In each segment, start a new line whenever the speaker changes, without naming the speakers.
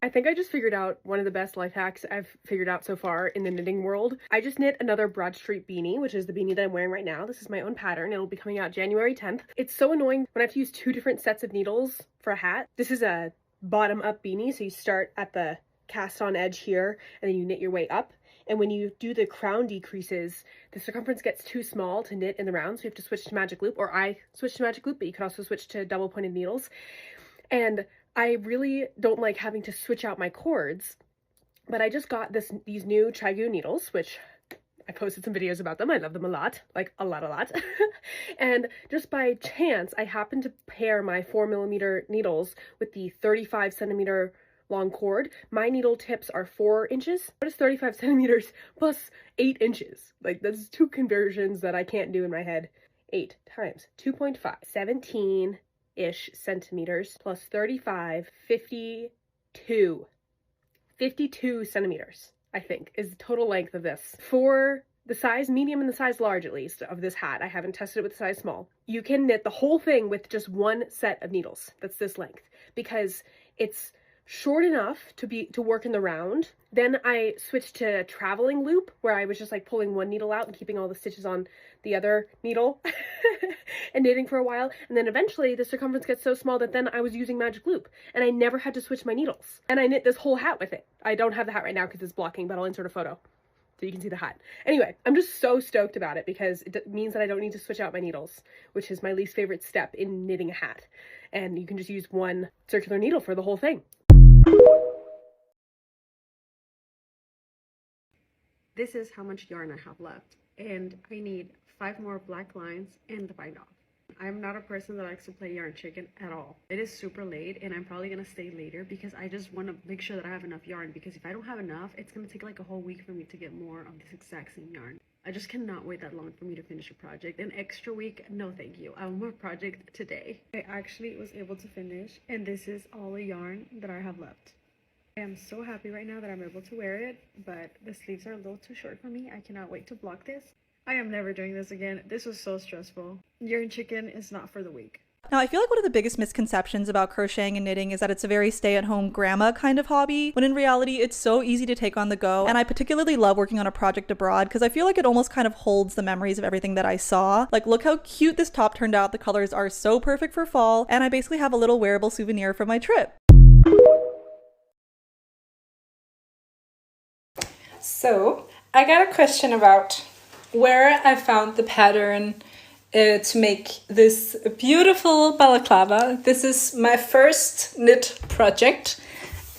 I think I just figured out one of the best life hacks I've figured out so far in the knitting world. I just knit another Broad Street beanie, which is the beanie that I'm wearing right now. This is my own pattern. It'll be coming out January 10th. It's so annoying when I have to use 2 different sets of needles for a hat. This is a bottom up beanie, so you start at the cast on edge here and then you knit your way up. And when you do the crown decreases, the circumference gets too small to knit in the round, so you have to switch to magic loop, or I switch to magic loop, but you can also switch to double pointed needles. And I really don't like having to switch out my cords, but I just got these new Chigu needles, which I posted some videos about them. I love them a lot, like a lot. And just by chance, I happened to pair my 4mm needles with the 35 centimeter long cord. My needle tips are 4 inches. What is 35 centimeters plus 8 inches? Like, that's 2 conversions that I can't do in my head. 8 times 2.5, 17-ish centimeters plus 35, 52 centimeters, I think, is the total length of this. For the size medium and the size large, at least, of this hat, I haven't tested it with the size small, you can knit the whole thing with just 1 set of needles that's this length, because it's short enough to work in the round. Then I switched to traveling loop, where I was just like pulling one needle out and keeping all the stitches on the other needle and knitting for a while. And then eventually the circumference gets so small that then I was using magic loop and I never had to switch my needles. And I knit this whole hat with it. I don't have the hat right now because it's blocking, but I'll insert a photo so you can see the hat. Anyway, I'm just so stoked about it because it means that I don't need to switch out my needles, which is my least favorite step in knitting a hat. And you can just use 1 circular needle for the whole thing. This is how much yarn I have left, and I need 5 more black lines and the bind off. I'm not a person that likes to play yarn chicken at all. It is super late and I'm probably gonna stay later because I just want to make sure that I have enough yarn, because if I don't have enough, it's gonna take like a whole week for me to get more of this exact same yarn. I just cannot wait that long for me to finish a project. An extra week, no thank you. I want my project today. I actually was able to finish, and this is all the yarn that I have left. I am so happy right now that I'm able to wear it, but the sleeves are a little too short for me. I cannot wait to block this. I am never doing this again. This was so stressful. Yarn chicken is not for the weak.
Now, I feel like one of the biggest misconceptions about crocheting and knitting is that it's a very stay-at-home grandma kind of hobby, when in reality, it's so easy to take on the go. And I particularly love working on a project abroad because I feel like it almost kind of holds the memories of everything that I saw. Like, look how cute this top turned out. The colors are so perfect for fall, and I basically have a little wearable souvenir from my trip.
So, I got a question about where I found the pattern to make this beautiful balaclava. This is my first knit project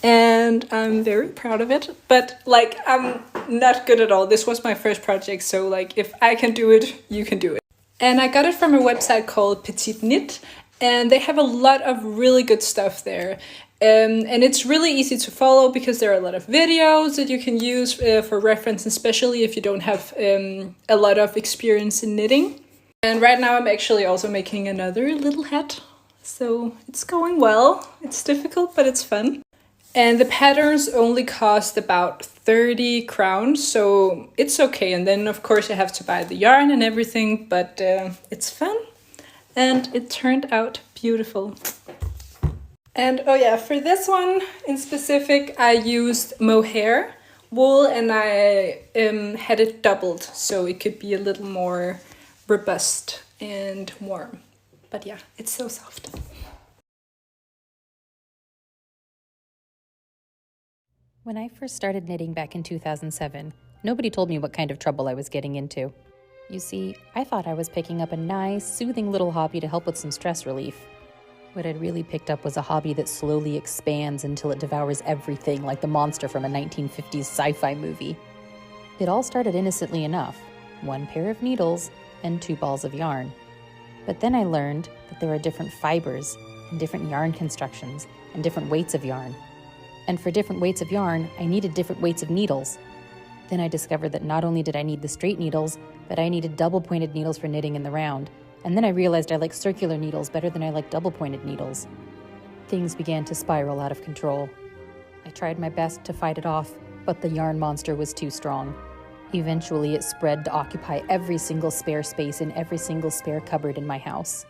and I'm very proud of it, but like I'm not good at all. This was my first project, so like if I can do it, you can do it. And I got it from a website called pt.06, and they have a lot of really good stuff there. And it's really easy to follow because there are a lot of videos that you can use for reference, especially if you don't have a lot of experience in knitting. And right now I'm actually also making another little hat, so it's going well. It's difficult, but it's fun. And the patterns only cost about 30 crowns, so it's okay. And then of course you have to buy the yarn and everything, but it's fun and it turned out beautiful. And oh yeah, for this one in specific, I used mohair wool and I had it doubled so it could be a little more robust and warm. But yeah, it's so soft.
When I first started knitting back in 2007, nobody told me what kind of trouble I was getting into. You see, I thought I was picking up a nice, soothing little hobby to help with some stress relief. What I'd really picked up was a hobby that slowly expands until it devours everything like the monster from a 1950s sci-fi movie. It all started innocently enough, 1 pair of needles and 2 balls of yarn. But then I learned that there are different fibers and different yarn constructions and different weights of yarn. And for different weights of yarn, I needed different weights of needles. Then I discovered that not only did I need the straight needles, but I needed double-pointed needles for knitting in the round. And then I realized I like circular needles better than I like double-pointed needles. Things began to spiral out of control. I tried my best to fight it off, but the yarn monster was too strong. Eventually, it spread to occupy every single spare space in every single spare cupboard in my house.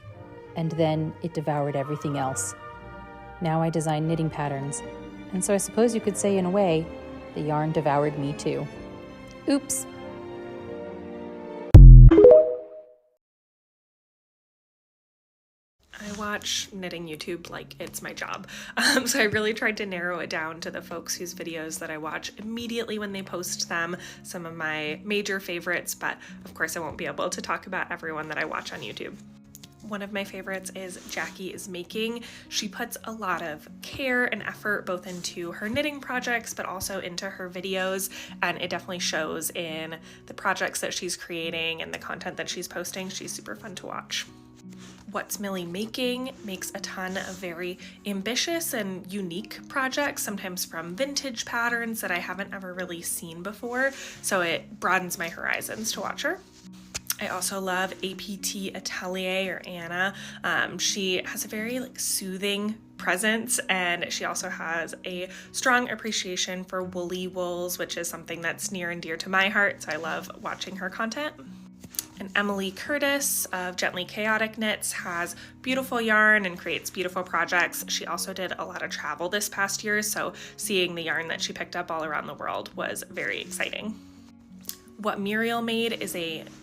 And then it devoured everything else. Now I design knitting patterns, And so I suppose you could say, in a way, the yarn devoured me too. Oops.
I watch knitting YouTube like it's my job. So I really tried to narrow it down to the folks whose videos that I watch immediately when they post them, some of my major favorites, but of course I won't be able to talk about everyone that I watch on YouTube. One of my favorites is Jackie is Making. She puts a lot of care and effort both into her knitting projects, but also into her videos, and it definitely shows in the projects that she's creating and the content that she's posting. She's super fun to watch. What's Millie Making makes a ton of very ambitious and unique projects, sometimes from vintage patterns that I haven't ever really seen before, so it broadens my horizons to watch her. I also love APT Atelier, or Anna. She has a very soothing presence, and she also has a strong appreciation for woolly wools, which is something that's near and dear to my heart, so I love watching her content. And Emily Curtis of Gently Chaotic Knits has beautiful yarn and creates beautiful projects. She also did a lot of travel this past year, so seeing the yarn that she picked up all around the world was very exciting. What Muriel made is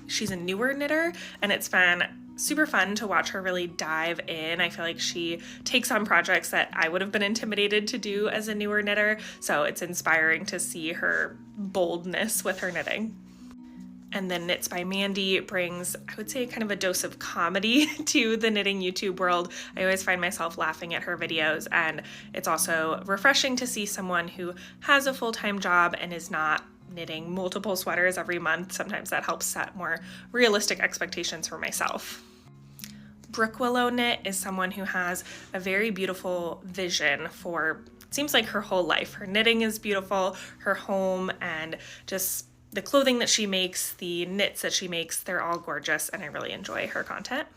she's a newer knitter, and it's been super fun to watch her really dive in. I feel like she takes on projects that I would have been intimidated to do as a newer knitter, so it's inspiring to see her boldness with her knitting. And then Knits by Mandy brings, I would say, kind of a dose of comedy to the knitting YouTube world. I always find myself laughing at her videos, and it's also refreshing to see someone who has a full-time job and is not knitting multiple sweaters every month. Sometimes that helps set more realistic expectations for myself. Brooke Willow Knit is someone who has a very beautiful vision for, it seems like, her whole life. Her knitting is beautiful, her home, and just the clothing that she makes, the knits that she makes, they're all gorgeous, and I really enjoy her content.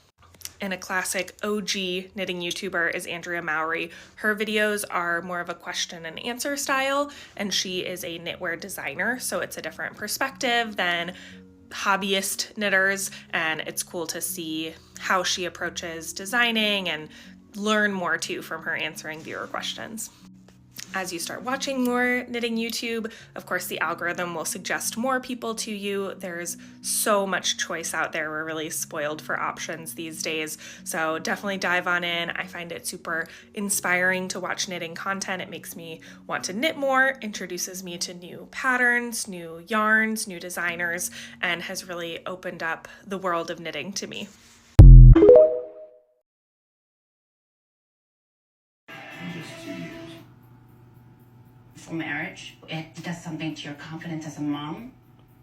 And a classic OG knitting YouTuber is Andrea Mowry. Her videos are more of a question and answer style, and she is a knitwear designer, so it's a different perspective than hobbyist knitters, and it's cool to see how she approaches designing and learn more too from her answering viewer questions. As you start watching more knitting YouTube, of course, the algorithm will suggest more people to you. There's so much choice out there. We're really spoiled for options these days. So definitely dive on in. I find it super inspiring to watch knitting content. It makes me want to knit more, introduces me to new patterns, new yarns, new designers, and has really opened up the world of knitting to me.
Marriage, it does something to your confidence as a mom.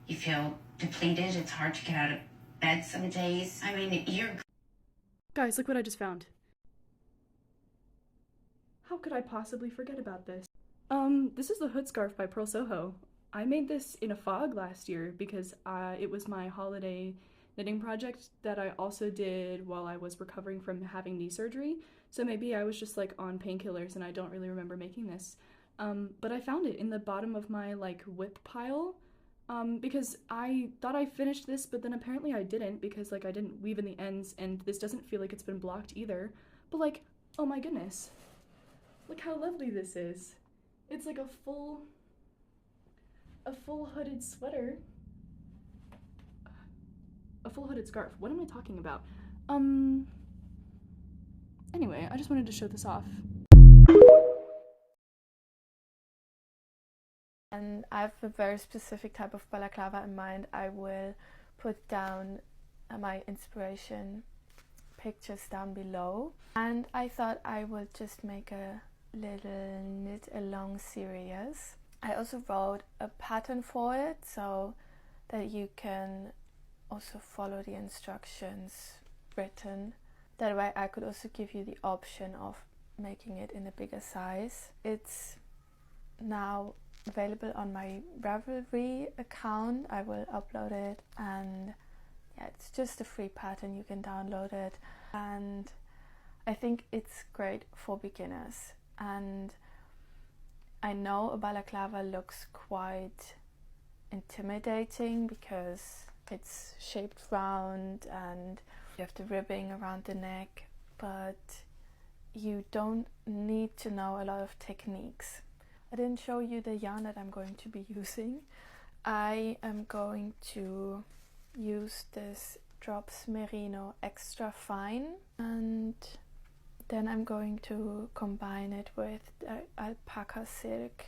You feel depleted. It's hard to get out of bed some days. I mean,
Guys, look what I just found. How could I possibly forget about this? This is the hood scarf by Pearl Soho. I made this in a fog last year because it was my holiday knitting project that I also did while I was recovering from having knee surgery. So maybe I was just on painkillers and I don't really remember making this. But I found it in the bottom of my whip pile, because I thought I finished this, but then apparently I didn't, because I didn't weave in the ends, and this doesn't feel like it's been blocked either. But oh my goodness, look how lovely this is. It's a full hooded sweater, a full hooded scarf. What am I talking about? Anyway, I just wanted to show this off.
And I have a very specific type of balaclava in mind. I will put down my inspiration pictures down below. And I thought I would just make a little knit along series. I also wrote a pattern for it so that you can also follow the instructions written. That way I could also give you the option of making it in a bigger size. It's now available on my Ravelry account. I will upload it, and yeah, it's just a free pattern. You can download it, and I think it's great for beginners. And I know a balaclava looks quite intimidating because it's shaped round and you have the ribbing around the neck, but you don't need to know a lot of techniques. I didn't show you the yarn that I'm going to be using. I am going to use this Drops Merino Extra Fine, and then I'm going to combine it with the alpaca silk,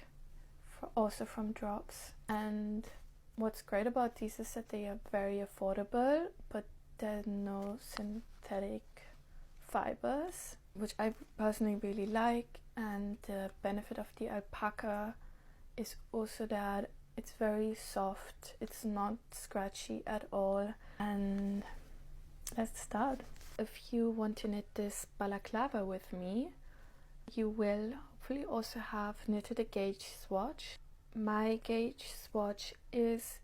also from Drops. And what's great about these is that they are very affordable, but there's no synthetic fibers, which I personally really like. And the benefit of the alpaca is also that it's very soft, it's not scratchy at all. And let's start. If you want to knit this balaclava with me, you will hopefully also have knitted a gauge swatch. My gauge swatch is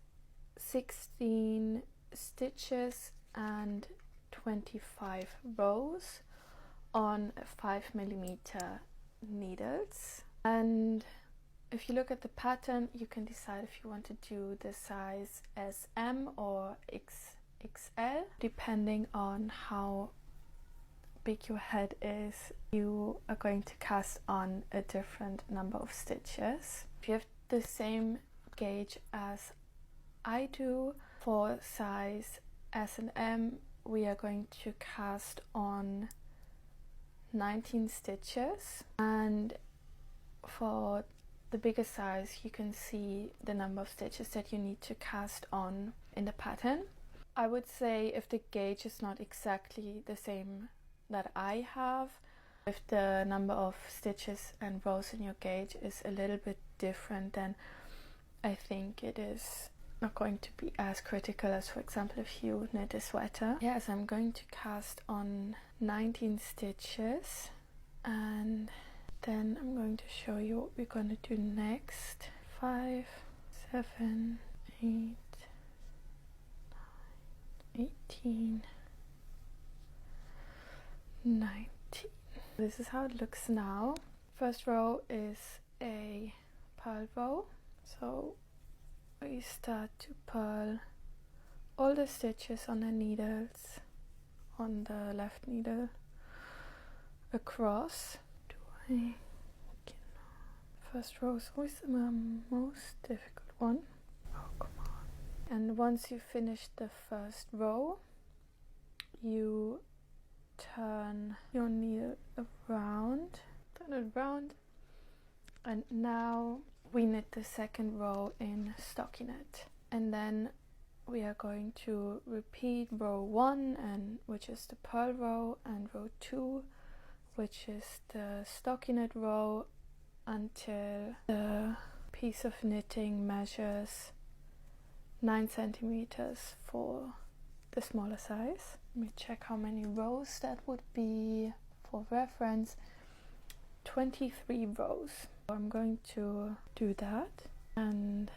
16 stitches and 25 rows on 5mm needles. And if you look at the pattern, you can decide if you want to do the size SM or XXL. Depending on how big your head is, you are going to cast on a different number of stitches. If you have the same gauge as I do, for size S and M, we are going to cast on 19 stitches, and for the bigger size you can see the number of stitches that you need to cast on in the pattern. I would say if the gauge is not exactly the same that I have, if the number of stitches and rows in your gauge is a little bit different, then I think it is not going to be as critical as, for example, if you knit a sweater. Yes, I'm going to cast on 19 stitches, and then I'm going to show you what we're going to do next. 5, 7, 8, 9, 18, 19. This is how it looks now. First row is a purl row, so we start to purl all the stitches on the needles, on the left needle, across. First row is always the most difficult one. Oh, come on. And once you finish the first row, you turn your needle around, and now we knit the second row in stockinette. And then we are going to repeat row 1, and which is the purl row, and row 2, which is the stockinette row, until the piece of knitting measures 9 centimeters for the smaller size. Let me check how many rows that would be. For reference, 23 rows. I'm going to do that, and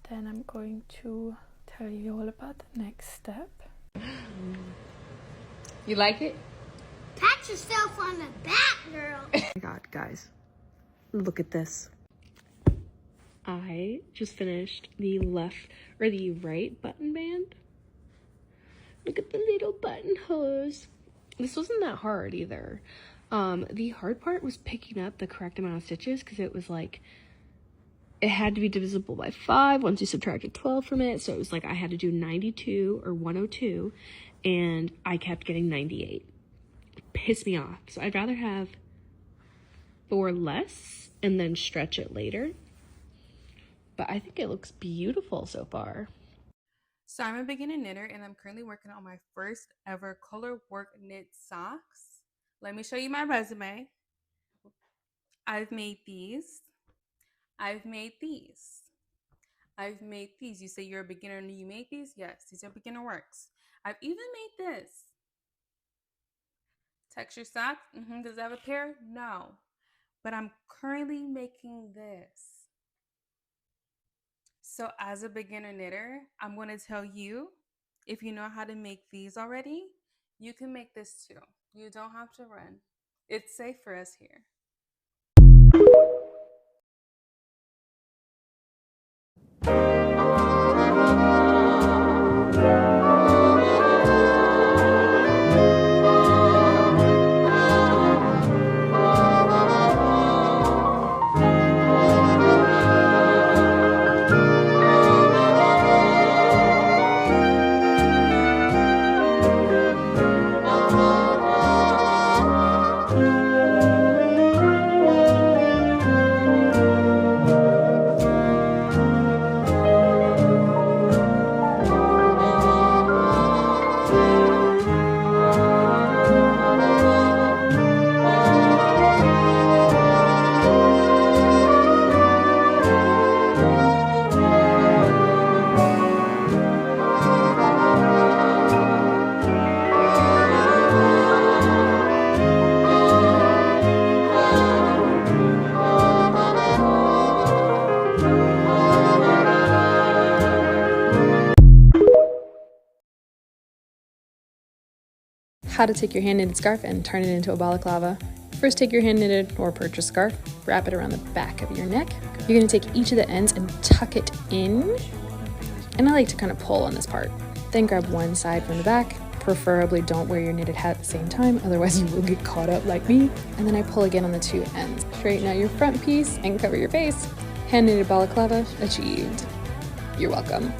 then I'm going to tell you all about the next step.
You like it?
Pat yourself on the back, girl.
Oh my god, guys, look at this. I just finished the right button band. Look at the little buttonholes. This wasn't that hard either. The hard part was picking up the correct amount of stitches, because it was like, it had to be divisible by 5 once you subtracted 12 from it. So it was like I had to do 92 or 102, and I kept getting 98. It pissed me off. So I'd rather have 4 less and then stretch it later. But I think it looks beautiful so far.
So I'm a beginner knitter, and I'm currently working on my first ever color work knit socks. Let me show you my resume. I've made these. I've made these. I've made these. You say you're a beginner and you made these? Yes, these are beginner works. I've even made this. Texture sock. Does it have a pair? No. But I'm currently making this. So as a beginner knitter, I'm going to tell you, if you know how to make these already, you can make this too. You don't have to run. It's safe for us here.
how to take your hand-knitted scarf and turn it into a balaclava. First, take your hand-knitted or purchased scarf, wrap it around the back of your neck. You're going to take each of the ends and tuck it in. And I like to kind of pull on this part. Then grab one side from the back. Preferably don't wear your knitted hat at the same time, otherwise you will get caught up like me. And then I pull again on the two ends. Straighten out your front piece and cover your face. Hand-knitted balaclava achieved. You're welcome.